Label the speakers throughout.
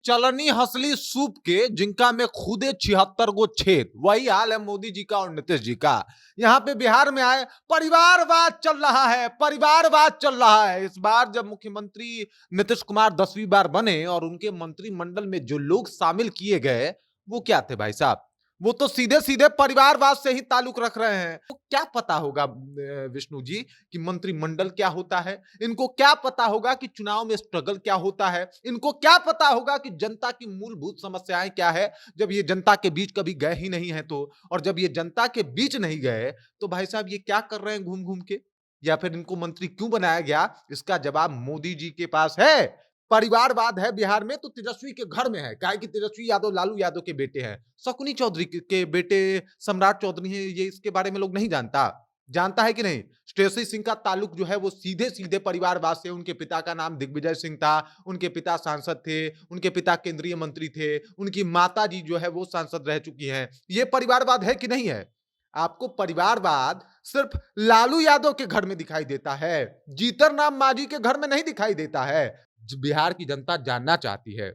Speaker 1: चलनी हंसली सूप के जिनका में खुदे 76 गो छेद। वही हाल है मोदी जी का और नीतीश जी का। यहाँ पे बिहार में आए, परिवारवाद चल रहा है, परिवारवाद चल रहा है। इस बार जब मुख्यमंत्री नीतीश कुमार 10वीं बार बने और उनके मंत्रिमंडल में जो लोग शामिल किए गए, वो क्या थे भाई साहब? वो तो सीधे सीधे परिवारवाद से ही ताल्लुक रख रहे हैं। तो क्या पता होगा विष्णु जी कि मंत्रिमंडल क्या होता है? इनको क्या पता होगा कि चुनाव में स्ट्रगल क्या होता है? इनको क्या पता होगा कि जनता की मूलभूत समस्याएं क्या है? जब ये जनता के बीच कभी गए ही नहीं है तो, और जब ये जनता के बीच नहीं गए तो भाई साहब ये क्या कर रहे हैं घूम घूम के? या फिर इनको मंत्री क्यों बनाया गया, इसका जवाब मोदी जी के पास है। परिवारवाद है बिहार में तो तेजस्वी के घर में है, काहे कि तेजस्वी यादव लालू यादव के बेटे हैं। शकुनी चौधरी के बेटे सम्राट चौधरी हैं, ये इसके बारे में लोग नहीं जानता। जानता है कि नहीं? श्रेयसी सिंह का ताल्लुक जो है वो सीधे सीधे परिवारवाद से। उनके पिता का नाम दिग्विजय सिंह था, उनके पिता सांसद थे, उनके पिता केंद्रीय मंत्री थे, उनकी माता जी जो है वो सांसद रह चुकी हैं। ये परिवारवाद है कि नहीं है? आपको परिवारवाद सिर्फ लालू यादव के घर में दिखाई देता है, जीतर राम मांझी के घर में नहीं दिखाई देता है। बिहार की जनता जानना चाहती है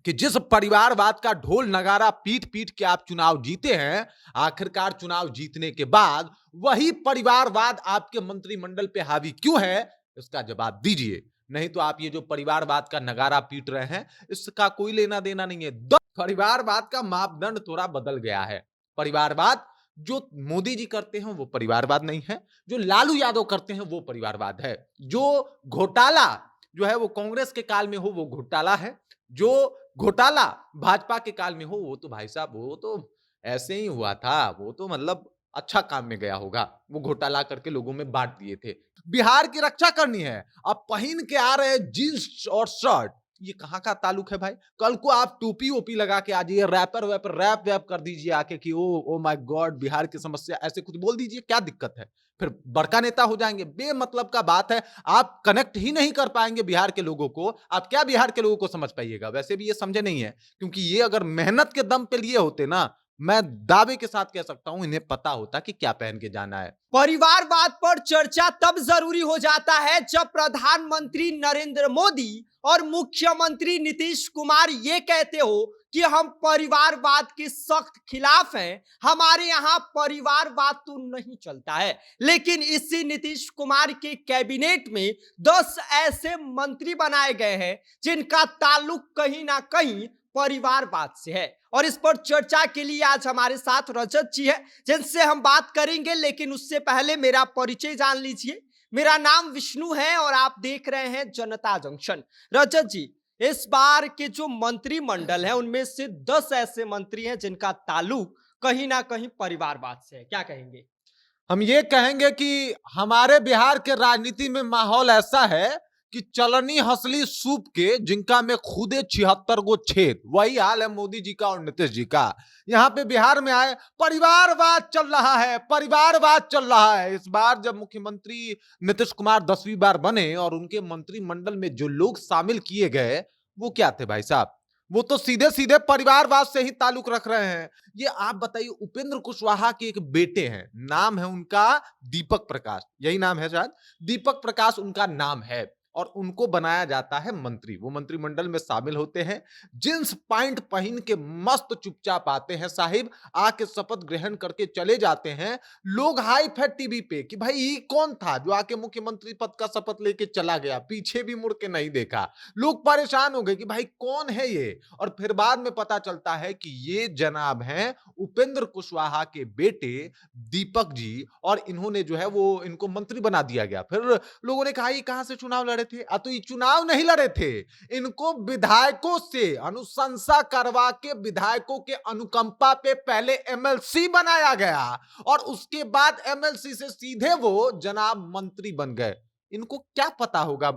Speaker 1: कि जिस परिवारवाद का ढोल नगारा पीट पीट के आप चुनाव जीते हैं, आखिरकार चुनाव जीतने के बाद वही परिवारवाद आपके मंत्रिमंडल पे हावी क्यों है? इसका जवाब दीजिए। नहीं तो आप ये जो परिवारवाद का नगारा पीट रहे हैं, इसका कोई लेना देना नहीं है। परिवारवाद का मापदंड थोड़ा बदल गया है। परिवारवाद जो मोदी जी करते हैं वो परिवारवाद नहीं है, जो लालू यादव करते हैं वो परिवारवाद है। जो घोटाला जो है वो कांग्रेस के काल में हो वो घोटाला है, जो घोटाला भाजपा के काल में हो वो तो भाई साहब वो तो ऐसे ही हुआ था, वो तो मतलब अच्छा काम में गया होगा। वो घोटाला करके लोगों में बांट दिए थे। बिहार की रक्षा करनी है, अब पहन के आ रहे जींस और शर्ट, ये कहाँ का ताल्लुक है भाई? कल को आप टोपी ओपी लगा के आ जाइए, रैपर वैपर रैप वैप कर दीजिए आके कि ओ माय गॉड बिहार की समस्या, ऐसे कुछ बोल दीजिए, क्या दिक्कत है? फिर बड़का नेता हो जाएंगे। बेमतलब का बात है, आप कनेक्ट ही नहीं कर पाएंगे बिहार के लोगों को, आप क्या बिहार के लोगों को समझ पाइएगा? वैसे भी ये समझे नहीं है, क्योंकि ये अगर मेहनत के दम पे लिए होते ना, मैं दावे के साथ कह सकता हूं इन्हें पता होता कि क्या पहन के जाना है।
Speaker 2: परिवारवाद पर चर्चा तब जरूरी हो जाता है जब प्रधानमंत्री नरेंद्र मोदी और मुख्यमंत्री नीतीश कुमार ये कहते हो कि हम परिवारवाद के सख्त खिलाफ हैं, हमारे यहां परिवारवाद तो नहीं चलता है। लेकिन इसी नीतीश कुमार के कैबिनेट में 10 ऐसे मंत्री बनाए गए हैं जिनका ताल्लुक कहीं ना कहीं परिवारवाद से है। और इस पर चर्चा के लिए आज हमारे साथ रजत जी है जिनसे हम बात करेंगे, लेकिन उससे पहले मेरा परिचय जान लीजिए। मेरा नाम विष्णु है और आप देख रहे हैं जनता जंक्शन। रजत जी, इस बार के जो मंत्रिमंडल है उनमें से 10 ऐसे मंत्री हैं जिनका ताल्लुक कहीं ना कहीं परिवारवाद से है, क्या कहेंगे?
Speaker 1: हम ये कहेंगे कि हमारे बिहार के राजनीति में माहौल ऐसा है कि चलनी हंसली सूप के जिनका में खुदे 76 गो छेद। वही हाल है मोदी जी का और नीतीश जी का। यहाँ पे बिहार में आए, परिवारवाद चल रहा है, परिवारवाद चल रहा है। इस बार जब मुख्यमंत्री नीतीश कुमार 10वीं बार बने और उनके मंत्रिमंडल में जो लोग शामिल किए गए, वो क्या थे भाई साहब? वो तो सीधे सीधे परिवारवाद से ही ताल्लुक रख रहे हैं। ये आप बताइए, उपेंद्र कुशवाहा के एक बेटे हैं, नाम है उनका दीपक प्रकाश, यही नाम है शायद, दीपक प्रकाश उनका नाम है, और उनको बनाया जाता है मंत्री। वो मंत्रिमंडल में शामिल होते हैं, जींस पैंट पहन के मस्त चुपचाप आते हैं साहिब, आके शपथ ग्रहण करके चले जाते हैं। लोग हाइप है टीवी पे कि भाई ये कौन था जो आके मुख्यमंत्री पद का शपथ लेके चला गया, पीछे भी मुड़ के नहीं देखा। लोग परेशान हो गए कि भाई कौन है ये, और फिर बाद में पता चलता है कि ये जनाब हैं उपेंद्र कुशवाहा के बेटे दीपक जी, और इन्होंने जो है वो इनको मंत्री बना दिया गया। फिर लोगों ने कहा ये कहां से चुनाव लड़े थे? तो ये चुनाव नहीं लड़े थे, इनको विधायकों से अनुशंसा करवा के विधायकों के अनुकंपा पे पहले एमएलसी बनाया गया, और उसके बाद एमएलसी से सीधे वो जनाब मंत्री बन गए। इनको क्या पता होगा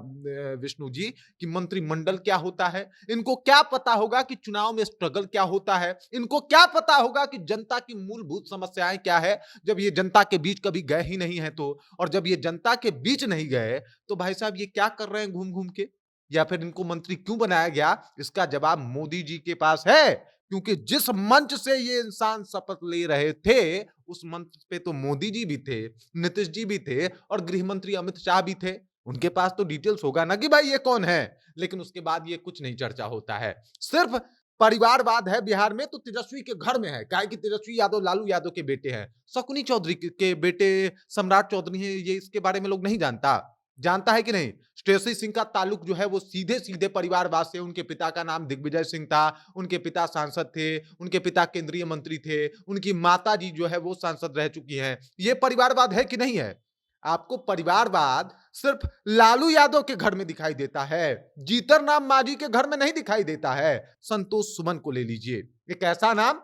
Speaker 1: विष्णु जी कि मंत्रिमंडल क्या होता है? इनको क्या पता होगा कि चुनाव में स्ट्रगल क्या होता है? इनको क्या पता होगा कि जनता की मूलभूत समस्याएं क्या है, जब ये जनता के बीच कभी गए ही नहीं है तो? और जब ये जनता के बीच नहीं गए तो भाई साहब ये क्या कर रहे हैं घूम घूम के? या फिर इनको मंत्री क्यों बनाया गया, इसका जवाब मोदी जी के पास है। क्योंकि जिस मंच से ये इंसान शपथ ले रहे थे, उस मंच पे तो मोदी जी भी थे, नीतीश जी भी थे, और गृह मंत्री अमित शाह भी थे। उनके पास तो डिटेल्स होगा ना कि भाई ये कौन है, लेकिन उसके बाद ये कुछ नहीं चर्चा होता है। सिर्फ परिवारवाद है बिहार में तो तेजस्वी के घर में है, काहे कि तेजस्वी यादव लालू यादव के बेटे हैं। शकुनी चौधरी के बेटे सम्राट चौधरी हैं, ये इसके बारे में लोग नहीं जानता है कि नहीं? श्रेयसी सिंह का ताल्लुक जो है वो सीधे परिवारवाद से, उनके पिता का नाम दिग्विजय सिंह था, उनके पिता सांसद थे, उनके पिता केंद्रीय मंत्री थे, उनकी माता जी जो है वो सांसद रह चुकी हैं। ये परिवारवाद है कि नहीं है? आपको परिवारवाद सिर्फ लालू यादव के घर में दिखाई देता है, जीतन राम मांझी के घर में नहीं दिखाई देता है। संतोष सुमन को ले लीजिए, एक ऐसा नाम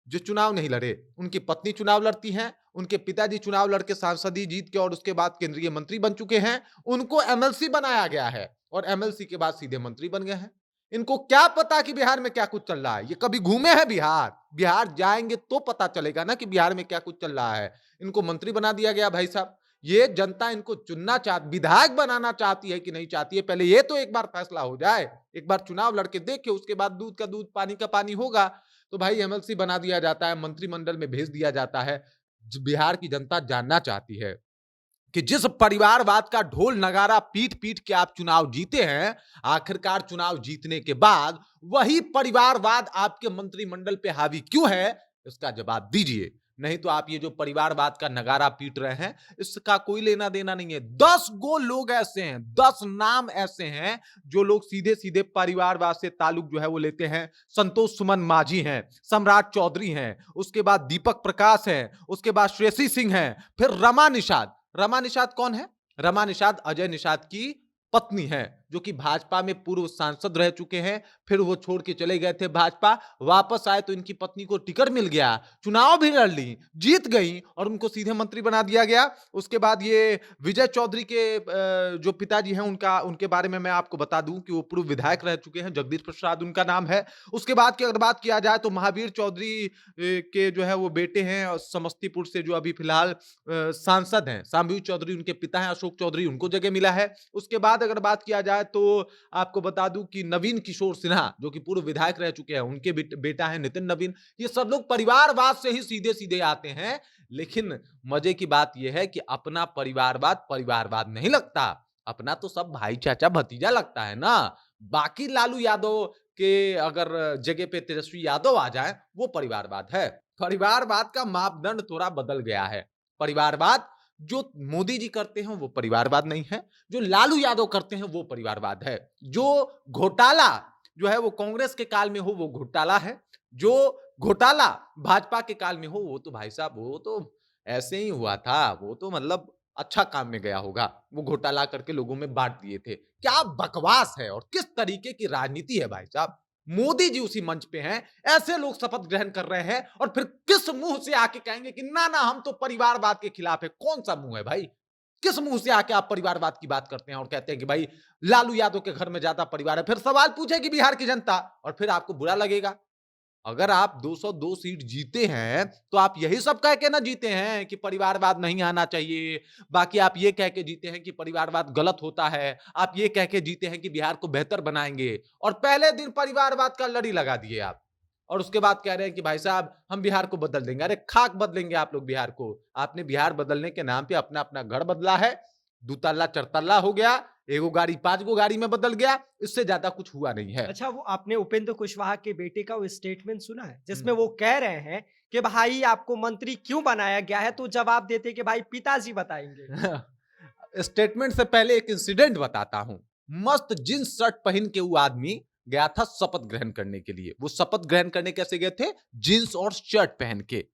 Speaker 1: जो चुनाव नहीं लड़े, उनकी पत्नी चुनाव लड़ती हैं, उनके पिताजी चुनाव लड़के सांसदी जीत के और उसके बाद केंद्रीय मंत्री बन चुके हैं, उनको एमएलसी बनाया गया है और एमएलसी के बाद सीधे मंत्री बन गए हैं। इनको क्या पता कि बिहार में क्या कुछ चल रहा है? ये कभी घूमे हैं बिहार जाएंगे तो पता चलेगा ना कि बिहार में क्या कुछ चल रहा है। इनको मंत्री बना दिया गया भाई साहब। ये जनता इनको विधायक बनाना चाहती है कि नहीं चाहती है, पहले ये तो एक बार फैसला हो जाए। एक बार चुनाव लड़के देखे, उसके बाद दूध का दूध पानी का पानी होगा। तो भाई एमएलसी बना दिया जाता है, मंत्रिमंडल में भेज दिया जाता है। बिहार की जनता जानना चाहती है कि जिस परिवारवाद का ढोल नगारा पीट के आप चुनाव जीते हैं, आखिरकार चुनाव जीतने के बाद वही परिवारवाद आपके मंत्रिमंडल पे हावी क्यों है? इसका जवाब दीजिए। नहीं तो आप ये जो परिवारवाद का नगारा पीट रहे हैं, इसका कोई लेना देना नहीं है। 10 गो लोग ऐसे हैं, 10 नाम ऐसे हैं जो लोग सीधे परिवारवाद से ताल्लुक जो है वो लेते हैं। संतोष सुमन मांझी हैं, सम्राट चौधरी हैं, उसके बाद दीपक प्रकाश हैं, उसके बाद श्रेयसी सिंह हैं, फिर रमा निषाद कौन है? रमा निषाद अजय निषाद की पत्नी है, जो कि भाजपा में पूर्व सांसद रह चुके हैं। फिर वो छोड़ के चले गए थे भाजपा, वापस आए तो इनकी पत्नी को टिकट मिल गया, चुनाव भी लड़ ली, जीत गई और उनको सीधे मंत्री बना दिया गया। उसके बाद ये विजय चौधरी के जो पिताजी हैं, उनके बारे में मैं आपको बता दूं कि वो पूर्व विधायक रह चुके हैं, जगदीश प्रसाद उनका नाम है। उसके बाद की अगर बात किया जाए तो महावीर चौधरी के जो है वो बेटे हैं, और समस्तीपुर से जो अभी फिलहाल सांसद हैं महावीर चौधरी, उनके पिता हैं अशोक चौधरी, उनको जगह मिला है। उसके बाद अगर बात किया जाए तो आपको बता दूं कि नवीन किशोर सिन्हा, जो कि पूर्व विधायक रह चुके हैं, उनके बेटा है नितिन नवीन। ये सब लोग परिवारवाद से ही सीधे आते हैं। लेकिन मजे की बात यह है कि अपना परिवारवाद नहीं लगता, अपना तो सब भाई चाचा भतीजा लगता है ना। बाकी लालू यादव के अगर जगह पे तेजस्वी यादव आ जाए, वो परिवारवाद है। परिवारवाद का मापदंड थोड़ा बदल गया है। परिवारवाद जो मोदी जी करते हैं वो परिवारवाद नहीं है, जो लालू यादव करते हैं वो परिवारवाद है। जो घोटाला जो है वो कांग्रेस के काल में हो वो घोटाला है, जो घोटाला भाजपा के काल में हो वो तो भाई साहब वो तो ऐसे ही हुआ था, वो तो मतलब अच्छा काम में गया होगा, वो घोटाला करके लोगों में बांट दिए थे। क्या बकवास है और किस तरीके की राजनीति है भाई साहब। मोदी जी उसी मंच पे हैं, ऐसे लोग शपथ ग्रहण कर रहे हैं और फिर किस मुंह से आके कहेंगे कि ना ना हम तो परिवारवाद के खिलाफ है। कौन सा मुंह है भाई? किस मुंह से आके आप परिवारवाद की बात करते हैं और कहते हैं कि भाई लालू यादव के घर में ज्यादा परिवार है? फिर सवाल पूछेगी बिहार की जनता और फिर आपको बुरा लगेगा। अगर आप 202 सीट जीते हैं तो आप यही सब कह के ना जीते हैं कि परिवारवाद नहीं आना चाहिए, बाकी आप ये कह के जीते हैं कि परिवारवाद गलत होता है, आप ये कह के जीते हैं कि बिहार को बेहतर बनाएंगे, और पहले दिन परिवारवाद का लड़ी लगा दिए आप, और उसके बाद कह रहे हैं कि भाई साहब हम बिहार को बदल देंगे। अरे खाक बदलेंगे आप लोग बिहार को। आपने बिहार बदलने के नाम पे अपना अपना घर बदला है, दुतल्ला चरतल्ला हो गया, एगो गाड़ी 5 गो गाड़ी में बदल गया, इससे ज्यादा कुछ हुआ नहीं है।
Speaker 2: अच्छा, वो आपने उपेंद्र कुशवाहा के बेटे का वो स्टेटमेंट सुना है जिसमें वो कह रहे हैं कि भाई आपको मंत्री क्यों बनाया गया है, तो जवाब देते कि भाई पिताजी बताएंगे।
Speaker 1: स्टेटमेंट से पहले एक इंसिडेंट बताता हूं। मस्त जींस शर्ट पहन के वो आदमी गया था शपथ ग्रहण करने के लिए। वो शपथ ग्रहण करने कैसे गए थे? जींस और शर्ट पहन के।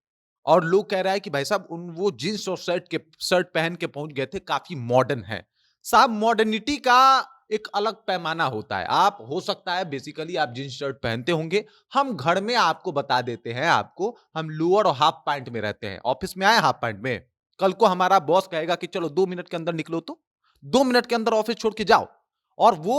Speaker 1: और लोग कह रहा है कि भाई साहब वो जींस और शर्ट पहन के पहुंच गए थे, काफी मॉडर्न है। साहब मॉडर्निटी का एक अलग पैमाना होता है। आप हो सकता है बेसिकली आप जींस शर्ट पहनते होंगे, हम घर में आपको बता देते हैं, आपको हम लोअर और हाफ पैंट में रहते हैं, ऑफिस में आए हाफ पैंट में, कल को हमारा बॉस कहेगा कि चलो 2 मिनट के अंदर निकलो, तो 2 मिनट के अंदर ऑफिस छोड़ के जाओ, और वो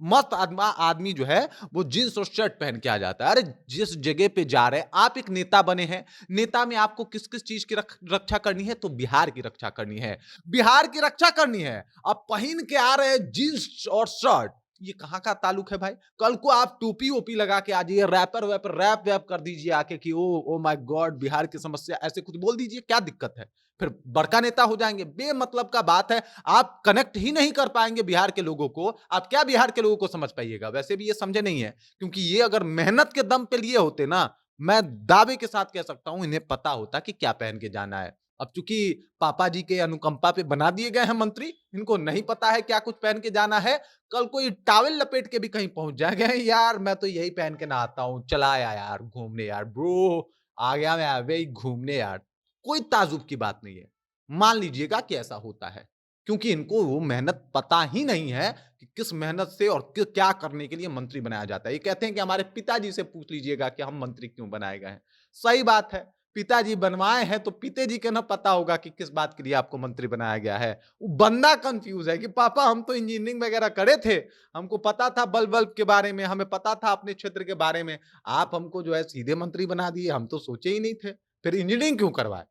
Speaker 1: मस्त आदमी जो है वो जींस और शर्ट पहन के आ जाता है। अरे जिस जगह पे जा रहे हैं, आप एक नेता बने हैं, नेता में आपको किस किस चीज की रक्षा करनी है? तो बिहार की रक्षा करनी है, बिहार की रक्षा करनी है। अब पहन के आ रहे हैं जींस और शर्ट, ये कहाँ का ताल्लुक है भाई? कल को आप टोपी ओपी लगा के आ जाइए, रैपर वैपर रैप वैप कर दीजिए आके कि ओ माय गॉड बिहार की समस्या, ऐसे कुछ बोल दीजिए, क्या दिक्कत है? फिर बड़का नेता हो जाएंगे। बेमतलब का बात है, आप कनेक्ट ही नहीं कर पाएंगे बिहार के लोगों को, आप क्या बिहार के लोगों को समझ पाइएगा? वैसे भी ये समझे नहीं है, क्योंकि ये अगर मेहनत के दम पे लिए होते ना, मैं दावे के साथ कह सकता हूं इन्हें पता होता कि क्या पहन के जाना है। अब चूंकि पापा जी के अनुकंपा पे बना दिए गए हैं मंत्री, इनको नहीं पता है क्या कुछ पहन के जाना है। कल कोई टॉवेल लपेट के भी कहीं पहुंच जाएंगे, यार मैं तो यही पहन के नहाता हूँ, चला आया यार घूमने, यार ब्रो आ गया मैं अवे घूमने यार। कोई ताजुब की बात नहीं है, मान लीजिएगा कि ऐसा होता है, क्योंकि इनको वो मेहनत पता ही नहीं है कि किस मेहनत से और क्या करने के लिए मंत्री बनाया जाता है। ये कहते हैं कि हमारे पिताजी से पूछ लीजिएगा कि हम मंत्री क्यों बनाए गए हैं। सही बात है, पिताजी बनवाए हैं तो पिताजी के ना पता होगा कि किस बात के लिए आपको मंत्री बनाया गया है। वो बंदा कंफ्यूज है कि पापा हम तो इंजीनियरिंग वगैरह करे थे, हमको पता था बल्ब बल्ब के बारे में, हमें पता था अपने क्षेत्र के बारे में, आप हमको जो है सीधे मंत्री बना दिए, हम तो सोचे ही नहीं थे। फिर इंजीनियरिंग क्यों करवाए?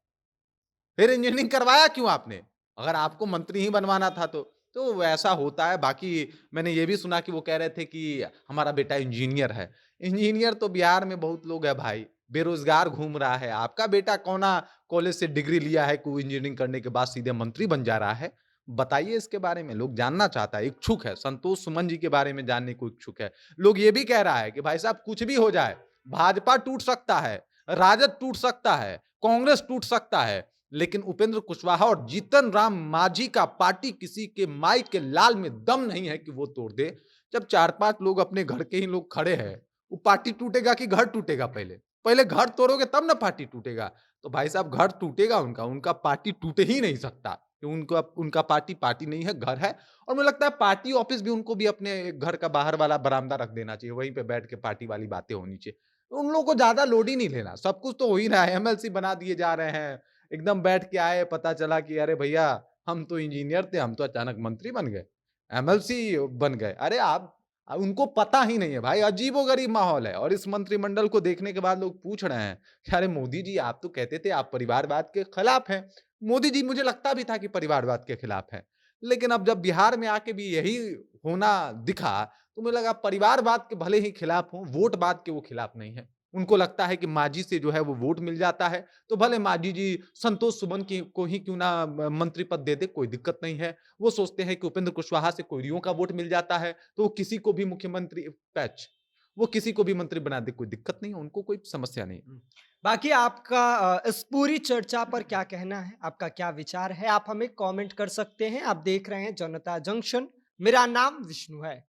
Speaker 1: फिर इंजीनियरिंग करवाया क्यों आपने? अगर आपको मंत्री ही बनवाना था तो वैसा होता है। बाकी मैंने ये भी सुना कि वो कह रहे थे कि हमारा बेटा इंजीनियर है। इंजीनियर तो बिहार में बहुत लोग हैं भाई, बेरोज़गार घूम रहा है। आपका बेटा कौना कॉलेज से डिग्री लिया है कि वो इंजीनियरिंग करने के बाद सीधे मंत्री बन जा रहा है? बताइए इसके बारे में, लोग जानना चाहता है, इच्छुक है। संतोष सुमन जी के बारे में जानने को इच्छुक है। लोग ये भी कह रहा है कि भाई साहब कुछ भी हो जाए, भाजपा टूट सकता है, राजद टूट सकता है, कांग्रेस टूट सकता है, लेकिन उपेंद्र कुशवाहा और जीतन राम मांझी का पार्टी किसी के माई के लाल में दम नहीं है कि वो तोड़ दे। जब 4-5 लोग अपने घर के ही लोग खड़े हैं, वो पार्टी टूटेगा कि घर टूटेगा पहले? पहले घर तोड़ोगे तब ना पार्टी टूटेगा। तो भाई साहब घर टूटेगा उनका पार्टी टूट ही नहीं सकता। कि उनका उनका पार्टी पार्टी नहीं है, घर है। और मुझे लगता है पार्टी ऑफिस भी उनको भी अपने घर का बाहर वाला बरामदा रख देना चाहिए, वहीं पे बैठ के पार्टी वाली बातें होनी चाहिए। उन लोगों को ज्यादा लोड ही नहीं लेना, सब कुछ तो हो ही रहा है, एमएलसी बना दिए जा रहे हैं। एकदम बैठ के आए, पता चला कि अरे भैया हम तो इंजीनियर थे, हम तो अचानक मंत्री बन गए, एमएलसी बन गए। अरे आप उनको पता ही नहीं है भाई, अजीबोगरीब माहौल है। और इस मंत्रिमंडल को देखने के बाद लोग पूछ रहे हैं कि अरे मोदी जी आप तो कहते थे आप परिवारवाद के खिलाफ हैं। मोदी जी मुझे लगता भी था कि परिवारवाद के खिलाफ हैं, लेकिन अब जब बिहार में आके भी यही होना दिखा तो मुझे लगा परिवारवाद के भले ही खिलाफ हों, वोटवाद के वो खिलाफ नहीं है। उनको लगता है कि मांझी से जो है वो वोट मिल जाता है, तो भले मांझी जी संतोष सुमन की को ही क्यों ना मंत्री पद दे दे, कोई दिक्कत नहीं है। वो सोचते हैं कि उपेंद्र कुशवाहा से कोयरियों का वोट मिल जाता है, तो वो किसी को भी मुख्यमंत्री पैच वो किसी को भी मंत्री बना दे, कोई दिक्कत नहीं है, उनको कोई समस्या नहीं है।
Speaker 2: बाकी आपका इस पूरी चर्चा पर क्या कहना है? आपका क्या विचार है? आप हमें कमेंट कर सकते हैं। आप देख रहे हैं जनता जंक्शन। मेरा नाम विष्णु है।